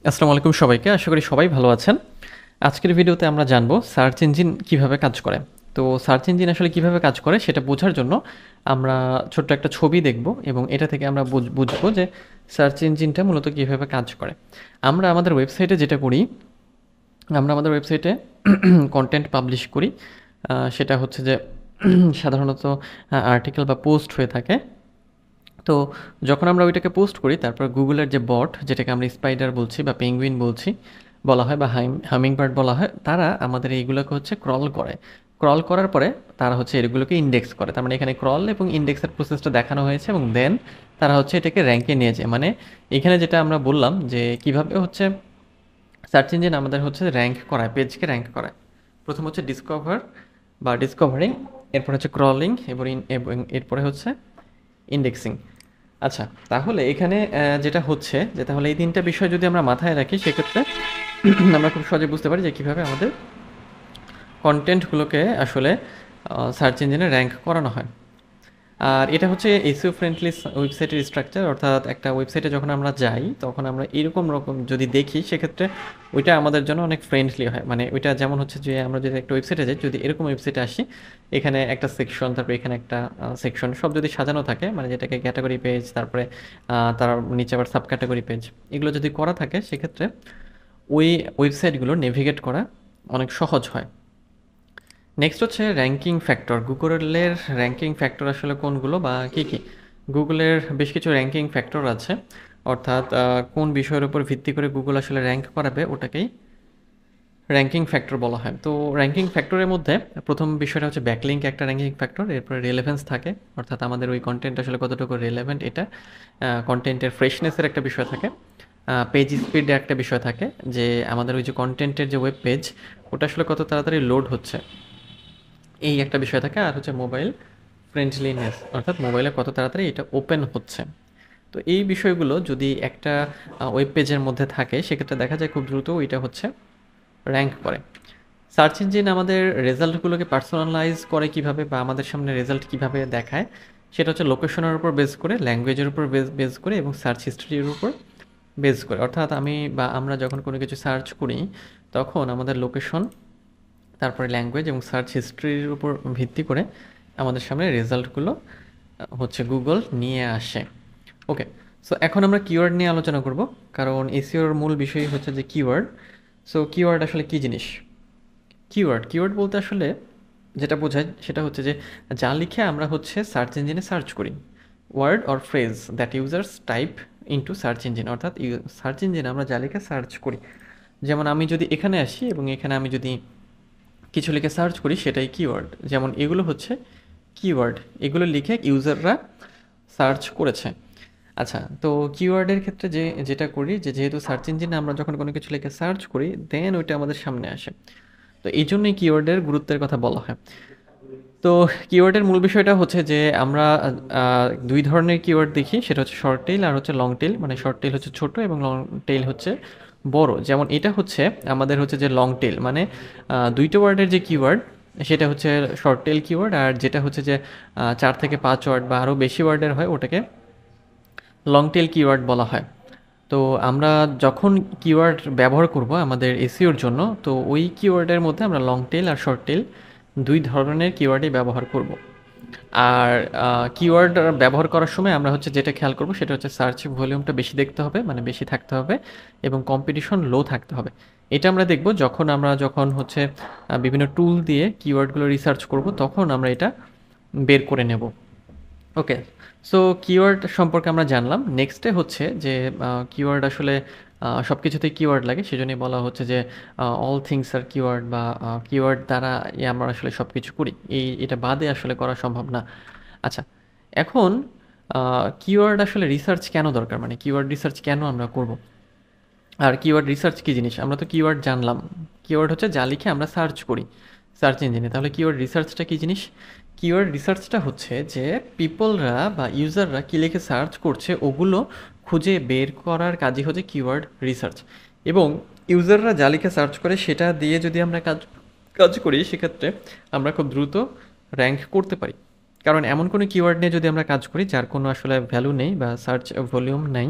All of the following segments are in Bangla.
আসসালামু আলাইকুম সবাইকে। আশা করি সবাই ভালো আছেন। আজকের ভিডিওতে আমরা জানবো সার্চ ইঞ্জিন কিভাবে কাজ করে। তো সার্চ ইঞ্জিন আসলে কিভাবে কাজ করে সেটা বোঝার জন্য আমরা ছোট্ট একটা ছবি দেখব এবং এটা থেকে আমরা বুঝবো যে সার্চ ইঞ্জিনটা মূলত কিভাবে কাজ করে। আমরা আমাদের ওয়েবসাইটে যেটা করি, আমরা আমাদের ওয়েবসাইটে কনটেন্ট পাবলিশ করি। সেটা হচ্ছে যে সাধারণত আর্টিকেল বা পোস্ট হয়ে থাকে। তো যখন আমরা ওইটাকে পোস্ট করি তারপর গুগলের যে বট, যেটাকে আমরা স্পাইডার বলছি বা পেঙ্গুইন বলছি বলা হয়, বা হামিংবার্ড বলা হয়, তারা আমাদের এইগুলোকে হচ্ছে ক্রল করে। ক্রল করার পরে তারা হচ্ছে এগুলোকে ইন্ডেক্স করে। তার মানে এখানে ক্রল এবং ইন্ডেক্সের প্রসেসটা দেখানো হয়েছে এবং দেন তারা হচ্ছে এটাকে র্যাঙ্কে নিয়ে যায়। মানে এখানে যেটা আমরা বললাম যে কিভাবে হচ্ছে সার্চ ইঞ্জিন আমাদের হচ্ছে র্যাঙ্ক করায়, পেজকে র্যাঙ্ক করায়। প্রথম হচ্ছে ডিসকভার বা ডিসকভারিং, এরপর হচ্ছে ক্রলিং এবং এরপরে হচ্ছে ইন্ডেক্সিং। আচ্ছা, তাহলে এখানে যেটা হচ্ছে যে তাহলে এই ৩ টা বিষয় যদি আমরা মাথায় রাখি সেক্ষেত্রে আমরা খুব সহজে বুঝতে পারি যে কীভাবে আমাদের কনটেন্টগুলোকে আসলে সার্চ ইঞ্জিনে র্যাঙ্ক করানো হয়। আর এটা হচ্ছে এসইও ফ্রেন্ডলি ওয়েবসাইটের স্ট্রাকচার, অর্থাৎ একটা ওয়েবসাইটে যখন আমরা যাই তখন আমরা এরকম রকম যদি দেখি সেক্ষেত্রে ওইটা আমাদের জন্য অনেক ফ্রেন্ডলি হয়। মানে ওইটা যেমন হচ্ছে যে আমরা যদি একটা ওয়েবসাইটে যাই, যদি এরকম ওয়েবসাইটে আসি, এখানে একটা সেকশন, তারপরে এখানে একটা সেকশন, সব যদি সাজানো থাকে, মানে যেটাকে ক্যাটাগরি পেজ, তারপরে তার নিচে আবার সাব ক্যাটাগরি পেজ, এগুলো যদি করা থাকে সেক্ষেত্রে ওই ওয়েবসাইটগুলো নেভিগেট করা অনেক সহজ হয়। নেক্সট হচ্ছে র্যাঙ্কিং ফ্যাক্টর। গুগলের র্যাঙ্কিং ফ্যাক্টর আসলে কোনগুলো বা কী কী? গুগলের বেশ কিছু র্যাঙ্কিং ফ্যাক্টর আছে, অর্থাৎ কোন বিষয়ের উপর ভিত্তি করে গুগল আসলে র্যাঙ্ক করাবে ওটাকেই র্যাঙ্কিং ফ্যাক্টর বলা হয়। তো র্যাঙ্কিং ফ্যাক্টরের মধ্যে প্রথম বিষয়টা হচ্ছে ব্যাকলিঙ্ক, একটা র্যাঙ্কিং ফ্যাক্টর। এরপরে রেলেভেন্স থাকে, অর্থাৎ আমাদের ওই কন্টেন্ট আসলে কতটুকু রেলেভেন্ট, এটা কন্টেন্টের ফ্রেশনেসের একটা বিষয় থাকে। পেজ স্পিডে একটা বিষয় থাকে, যে আমাদের ওই যে কন্টেন্টের যে ওয়েব পেজ ওটা আসলে কত তাড়াতাড়ি লোড হচ্ছে, এই একটা বিষয় থাকে। আর হচ্ছে মোবাইল ফ্রেন্ডলিনেস, অর্থাৎ মোবাইলে কত তাড়াতাড়ি এটা ওপেন হচ্ছে। তো এই বিষয়গুলো যদি একটা ওয়েব পেজের মধ্যে থাকে সেক্ষেত্রে দেখা যায় খুব দ্রুত ওইটা হচ্ছে র্যাঙ্ক করে। সার্চ ইঞ্জিন আমাদের রেজাল্টগুলোকে পার্সোনালাইজ করে কিভাবে, বা আমাদের সামনে রেজাল্ট কিভাবে দেখায়, সেটা হচ্ছে লোকেশনের উপর বেস করে, ল্যাঙ্গুয়েজের উপর বেস করে এবং সার্চ হিস্ট্রির উপর বেস করে। অর্থাৎ আমি বা আমরা যখন কোনো কিছু সার্চ করি তখন আমাদের লোকেশন, তারপরে ল্যাঙ্গুয়েজ এবং সার্চ হিস্ট্রির উপর ভিত্তি করে আমাদের সামনে রেজাল্টগুলো হচ্ছে গুগল নিয়ে আসে। ওকে, সো এখন আমরা কিওয়ার্ড নিয়ে আলোচনা করব, কারণ এসইওর মূল বিষয়ই হচ্ছে যে কিওয়ার্ড। সো কিওয়ার্ড আসলে কী জিনিস? কিওয়ার্ড বলতে আসলে যেটা বোঝায় সেটা হচ্ছে যে যা লিখে আমরা হচ্ছে সার্চ ইঞ্জিনে সার্চ করি, word or phrase that users type into search engine, অর্থাৎ সার্চ ইঞ্জিনে আমরা যা লিখে সার্চ করি। যেমন আমি যদি এখানে আসি এবং এখানে আমি যদি কিছু লিখে সার্চ করি সেটাই কিওয়ার্ড। যেমন এগুলো হচ্ছে কিওয়ার্ড, এগুলো লিখে ইউজাররা সার্চ করেছে। আচ্ছা, তো কিওয়ার্ডের ক্ষেত্রে যেটা করি, যেহেতু সার্চ ইঞ্জিনে আমরা যখন কোনো কিছু লিখে সার্চ করি দেন ওইটা আমাদের সামনে আসে, তো এই জন্যই কিওয়ার্ডের গুরুত্বের কথা বলা হয়। তো কিওয়ার্ডের মূল বিষয়টা হচ্ছে যে আমরা দুই ধরনের কিওয়ার্ড দেখি, সেটা হচ্ছে শর্ট টেইল আর হচ্ছে লং টেইল। মানে শর্ট টেইল হচ্ছে ছোট এবং লং টেইল হচ্ছে বড়। যেমন এটা হচ্ছে আমাদের হচ্ছে যে লং টেইল, মানে দুইটা ওয়ার্ডের যে কিওয়ার্ড সেটা হচ্ছে শর্ট টেইল কিওয়ার্ড, আর যেটা হচ্ছে যে 4 থেকে 5 ওয়ার্ড বা আরও বেশি ওয়ার্ডের হয় ওটাকে লং টেল কিওয়ার্ড বলা হয়। তো আমরা যখন কিওয়ার্ড ব্যবহার করব আমাদের এসইওর জন্য, তো ওই কিওয়ার্ডের মধ্যে আমরা লং টেল আর শর্ট টেল দুই ধরনের কিওয়ার্ডই ব্যবহার করব। আর কিওয়ার্ড ব্যবহার করার সময় আমরা হচ্ছে যেটা খেয়াল করব সেটা হচ্ছে সার্চ ভলিউমটা বেশি দেখতে হবে, মানে বেশি থাকতে হবে, এবং কম্পিটিশন লো থাকতে হবে। এটা আমরা দেখব যখন হচ্ছে বিভিন্ন টুল দিয়ে কিওয়ার্ডগুলো রিসার্চ করব, তখন আমরা এটা বের করে নেব। ওকে, সো কিওয়ার্ড সম্পর্কে আমরা জানলাম। নেক্সটে হচ্ছে যে কিওয়ার্ড আসলে সব কিছুতেই কিওয়ার্ড লাগে, সেজন্যই বলা হচ্ছে যে অল থিংস আর কিওয়ার্ড, বা কিওয়ার্ড দ্বারা আমরা আসলে সব কিছু করি, এটা বাদে আসলে করা সম্ভব না। আচ্ছা, এখন কিওয়ার্ড আসলে রিসার্চ কেন দরকার, মানে কিওয়ার্ড রিসার্চ কেন আমরা করব, আর কিওয়ার্ড রিসার্চ কী জিনিস? আমরা তো কিওয়ার্ড জানলাম, কিওয়ার্ড হচ্ছে যা লিখে আমরা সার্চ করি সার্চ ইঞ্জিনে। তাহলে কিওয়ার্ড রিসার্চটা কী জিনিস? কিওয়ার্ড রিসার্চটা হচ্ছে যে পিপলরা বা ইউজাররা কী লিখে সার্চ করছে ওগুলো খুঁজে বের করার কাজই হচ্ছে কিওয়ার্ড রিসার্চ। এবং ইউজাররা যা লিখে সার্চ করে সেটা দিয়ে যদি আমরা কাজ কাজ করি সেক্ষেত্রে আমরা খুব দ্রুত র্যাঙ্ক করতে পারি। কারণ এমন কোনো কিওয়ার্ড নিয়ে যদি আমরা কাজ করি যার কোনো আসলে ভ্যালু নেই বা সার্চ ভলিউম নেই,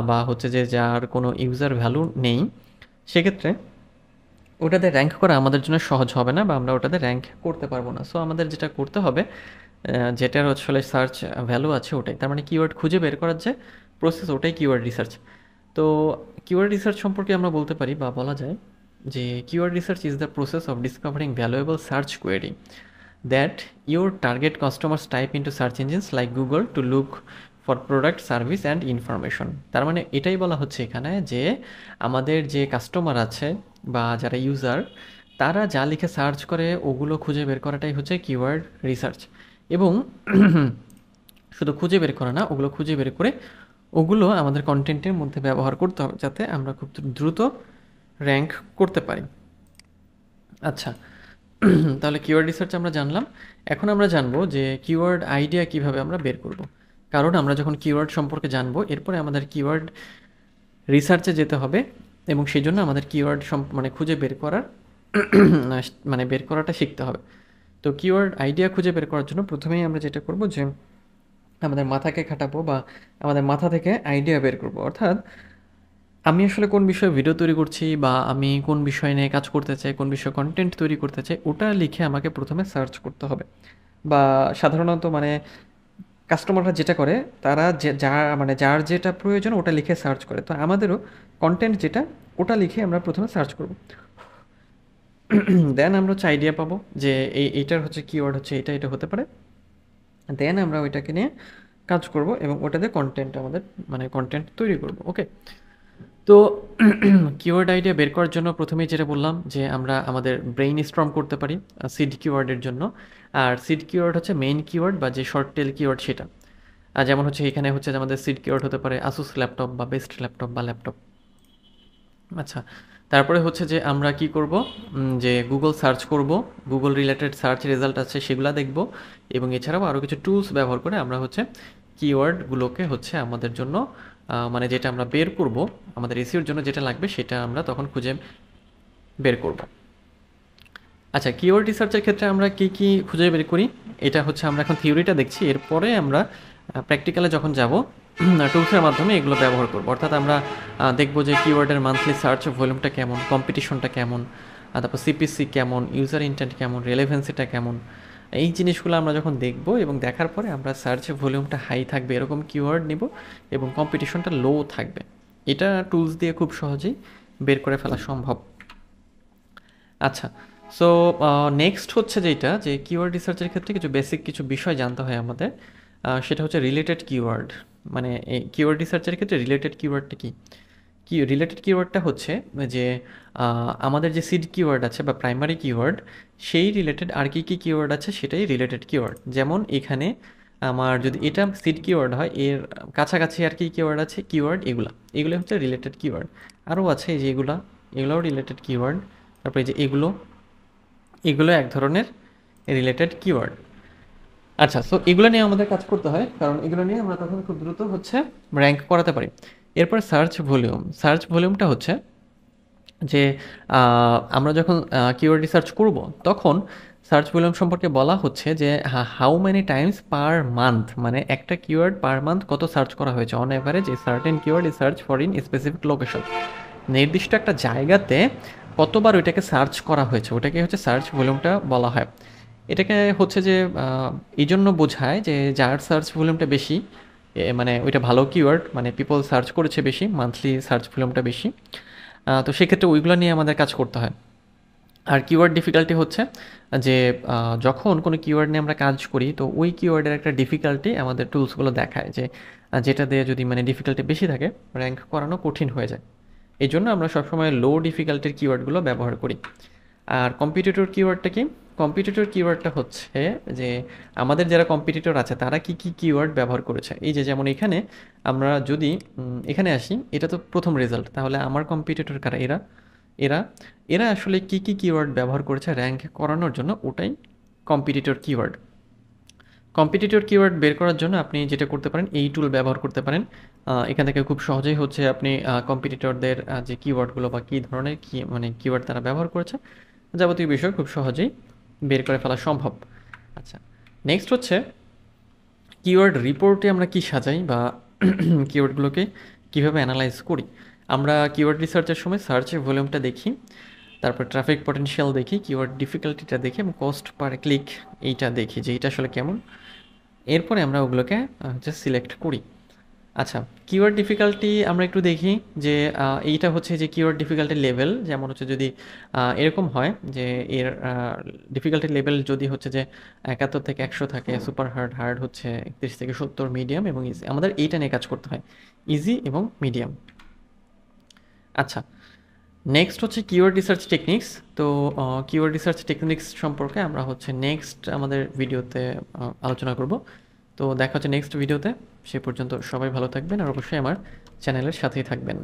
বা হচ্ছে যে যার কোনো ইউজার ভ্যালু নেই, সেক্ষেত্রে ওটাতে র্যাঙ্ক করা আমাদের জন্য সহজ হবে না বা আমরা ওটাতে র্যাঙ্ক করতে পারবো না। সো আমাদের যেটা করতে হবে, যেটার আসলে সার্চ ভ্যালু আছে ওটাই, তার মানে কিওয়ার্ড খুঁজে বের করার যে প্রসেস ওটাই কিওয়ার্ড রিসার্চ। তো কিওয়ার্ড রিসার্চ সম্পর্কে আমরা বলতে পারি বা বলা যায় যে keyword research is the process of discovering valuable search query that your target customers type into search engines like Google to look for product service and information. তার মানে এটাই বলা হচ্ছে এখানে যে আমাদের যে কাস্টমার আছে বা যারা ইউজার, তারা যা লিখে সার্চ করে ওগুলো খুঁজে বের করাটাই হচ্ছে কিওয়ার্ড রিসার্চ। এবং শুধু খুঁজে বের করা না, ওগুলো খুঁজে বের করে ওগুলো আমাদের কন্টেন্টের মধ্যে ব্যবহার করতে হবে যাতে আমরা খুব দ্রুত র্যাঙ্ক করতে পারি। আচ্ছা, তাহলে কিওয়ার্ড রিসার্চ আমরা জানলাম। এখন আমরা জানবো যে কিওয়ার্ড আইডিয়া কিভাবে আমরা বের করব। কারণ আমরা যখন কিওয়ার্ড সম্পর্কে জানবো, এরপরে আমাদের কিওয়ার্ড রিসার্চে যেতে হবে এবং সেই জন্য আমাদের কিওয়ার্ড মানে খুঁজে বের করার মানে বের করাটা শিখতে হবে। তো কিওয়ার্ড আইডিয়া খুঁজে বের করার জন্য প্রথমেই আমরা যেটা করব যে আমাদের মাথাকে খাটাবো বা আমাদের মাথা থেকে আইডিয়া বের করব। অর্থাৎ আমি আসলে কোন বিষয়ে ভিডিও তৈরি করছি বা আমি কোন বিষয় নিয়ে কাজ করতে চাই, কোন বিষয়ে কন্টেন্ট তৈরি করতে চাই, ওটা লিখে আমাকে প্রথমে সার্চ করতে হবে। বা সাধারণত মানে কাস্টমাররা যেটা করে, তারা যে মানে যার যেটা প্রয়োজন ওটা লিখে সার্চ করে। তো আমাদেরও কন্টেন্ট যেটা ওটা লিখে আমরা প্রথমে সার্চ করব। দেন আমরা হচ্ছে আইডিয়া পাবো যে এইটার হচ্ছে কিওয়ার্ড হচ্ছে এটা এটা হতে পারে। দেন আমরা ওইটাকে নিয়ে কাজ করব এবং ওটাতে কন্টেন্ট আমাদের মানে কন্টেন্ট তৈরি করব। ওকে, তো কিওয়ার্ড আইডিয়া বের করার জন্য প্রথমেই যেটা বললাম যে আমরা আমাদের ব্রেইন স্টর্ম করতে পারি সিড কিওয়ার্ডের জন্য। আর সিড কিওয়ার্ড হচ্ছে মেইন কিওয়ার্ড বা যে শর্ট টেল কিওয়ার্ড সেটা। আর যেমন হচ্ছে এখানে হচ্ছে যে আমাদের সিড কিওয়ার্ড হতে পারে আসুস ল্যাপটপ বা বেস্ট ল্যাপটপ বা ল্যাপটপ। আচ্ছা, তারপরে হচ্ছে যে আমরা কি করব, যে গুগল সার্চ করব, গুগল রিলেটেড সার্চ রেজাল্ট আছে সেগুলো দেখব এবং এছাড়াও আরও কিছু টুলস ব্যবহার করে আমরা হচ্ছে কিওয়ার্ডগুলোকে হচ্ছে আমাদের জন্য মানে যেটা আমরা বের করব আমাদের এসইওর জন্য যেটা লাগবে সেটা আমরা তখন খুঁজে বের করব। আচ্ছা, কিওয়ার্ড রিসার্চের ক্ষেত্রে আমরা কি কি খুঁজে বের করি, এটা হচ্ছে আমরা এখন থিওরিটা দেখছি, এরপরে আমরা প্র্যাকটিক্যালে যখন যাব টুলসের মাধ্যমে এগুলো ব্যবহার করব। অর্থাৎ আমরা দেখব যে কিওয়ার্ডের মান্থলি সার্চ ভলিউমটা কেমন, কম্পিটিশনটা কেমন, তারপর সিপিসি কেমন, ইউজার ইন্টেন্ট কেমন, রেলেভেন্সিটা কেমন, এই জিনিসগুলো আমরা যখন দেখব এবং দেখার পরে আমরা সার্চ ভলিউমটা হাই থাকবে এরকম কিওয়ার্ড নিব এবং কম্পিটিশনটা লো থাকবে। এটা টুলস দিয়ে খুব সহজেই বের করে ফেলা সম্ভব। আচ্ছা, সো নেক্সট হচ্ছে যেটা যে কিওয়ার্ড রিসার্চের ক্ষেত্রে কিছু বেসিক কিছু বিষয় জানতে হয় আমাদের। সেটা হচ্ছে রিলেটেড কিওয়ার্ড। মানে এই কিওয়ার্ড রিসার্চের ক্ষেত্রে রিলেটেড কিওয়ার্ডটা কি? কি রিলেটেড কিওয়ার্ডটা হচ্ছে যে আমাদের যে সিড কিওয়ার্ড আছে বা প্রাইমারি কিওয়ার্ড, সেই রিলেটেড আর কি কি কিওয়ার্ড আছে সেটাই রিলেটেড কিওয়ার্ড। যেমন এখানে আমার যদি এটা সিড কিওয়ার্ড হয়, এর কাছাকাছি আর কি কিওয়ার্ড আছে কিওয়ার্ড এগুলো হচ্ছে রিলেটেড কিওয়ার্ড। আরও আছে এই যে এগুলোও রিলেটেড কিওয়ার্ড। তারপরে এই যে এগুলো এক ধরনের রিলেটেড কিওয়ার্ড। আচ্ছা, সো এগুলো নিয়ে আমাদের কাজ করতে হয় কারণ এগুলো নিয়ে আমরা তখন খুব দ্রুত হচ্ছে র্যাঙ্ক করাতে পারি। এরপর সার্চ ভলিউমটা হচ্ছে যে আমরা যখন কিওয়ার্ড রিসার্চ করব তখন সার্চ ভলিউম সম্পর্কে বলা হচ্ছে যে how many Times per month, মানে একটা কিওয়ার্ড পার মান্থ কত সার্চ করা হয়েছে on average a certain keyword is search for in specific location. নির্দিষ্ট একটা জায়গাতে কতবার ওইটাকে সার্চ করা হয়েছে ওটাকে হচ্ছে সার্চ ভলিউমটা বলা হয়। এটাকে হচ্ছে যে এই জন্য বোঝায় যে যার সার্চ ভলিউমটা বেশি, মানে ওইটা ভালো কিওয়ার্ড, মানে পিপল সার্চ করেছে বেশি, মান্থলি সার্চ ভলিউমটা বেশি। তো সেক্ষেত্রে ওইগুলো নিয়ে আমাদের কাজ করতে হয়। আর কিওয়ার্ড ডিফিকাল্টি হচ্ছে যে যখন কোনো কিওয়ার্ড নিয়ে আমরা কাজ করি তো ওই কিওয়ার্ডের একটা ডিফিকাল্টি আমাদের টুলসগুলো দেখায় যে যেটা দিয়ে যদি মানে ডিফিকাল্টি বেশি থাকে র্যাঙ্ক করানো কঠিন হয়ে যায়। এই জন্য আমরা সবসময় লো ডিফিকাল্টির কিওয়ার্ডগুলো ব্যবহার করি। আর কম্পিটিটর কিওয়ার্ডটা কি? কম্পিটিটর কিওয়ার্ডটা হচ্ছে যে আমাদের যারা কম্পিটিটর আছে তারা কি কি কিওয়ার্ড ব্যবহার করেছে। এই যে যেমন এখানে আমরা যদি এখানে আসি, এটা তো প্রথম রেজাল্ট, তাহলে আমার কম্পিটিটর কারা? এরা এরা এরা আসলে কি কি কিওয়ার্ড ব্যবহার করেছে র্যাঙ্ক করানোর জন্য, ওটাই কম্পিটিটর কিওয়ার্ড। কম্পিটিটর কিওয়ার্ড বের করার জন্য আপনি যেটা করতে পারেন এই টুল ব্যবহার করতে পারেন। এখান থেকে খুব সহজেই হচ্ছে আপনি কম্পিটিটরদের যে কিওয়ার্ডগুলো বা কী ধরনের মানে কিওয়ার্ড তারা ব্যবহার করেছে যাবতীয় বিষয় খুব সহজেই বের করে ফেলা সম্ভব। আচ্ছা, নেক্সট হচ্ছে কিওয়ার্ড রিপোর্টে আমরা কি সাজাই বা কিওয়ার্ডগুলোকে কিভাবে অ্যানালাইজ করি। আমরা কিওয়ার্ড রিসার্চের সময় সার্চের ভলিউমটা দেখি, তারপর ট্রাফিক পটেনশিয়াল দেখি, কিওয়ার্ড ডিফিকাল্টিটা দেখি এবং কস্ট পার ক্লিক এইটা দেখি যে এইটা আসলে কেমন। এরপরে আমরা ওগুলোকে হচ্ছে সিলেক্ট করি। আচ্ছা, কিওয়ার্ড ডিফিকাল্টি আমরা একটু দেখি যে এইটা হচ্ছে যে কিওয়ার্ড ডিফিকাল্টি লেভেল, যেমন হচ্ছে যদি এরকম হয় যে এর ডিফিকাল্টি লেভেল যদি হচ্ছে যে 71 থেকে 100 থাকে, সুপার হার্ড, হার্ড হচ্ছে 31 থেকে 70, মিডিয়াম এবং ইজি। আমাদের এইটা নিয়ে কাজ করতে হয়, ইজি এবং মিডিয়াম। আচ্ছা, নেক্সট হচ্ছে কিওয়ার্ড রিসার্চ টেকনিক্স। তো কিওয়ার্ড রিসার্চ টেকনিক্স সম্পর্কে আমরা হচ্ছে নেক্সট আমাদের ভিডিওতে আলোচনা করব। তো দেখা হচ্ছে নেক্সট ভিডিওতে। সে পর্যন্ত সবাই ভালো থাকবেন আর অবশ্যই আমার চ্যানেলের সাথেই থাকবেন।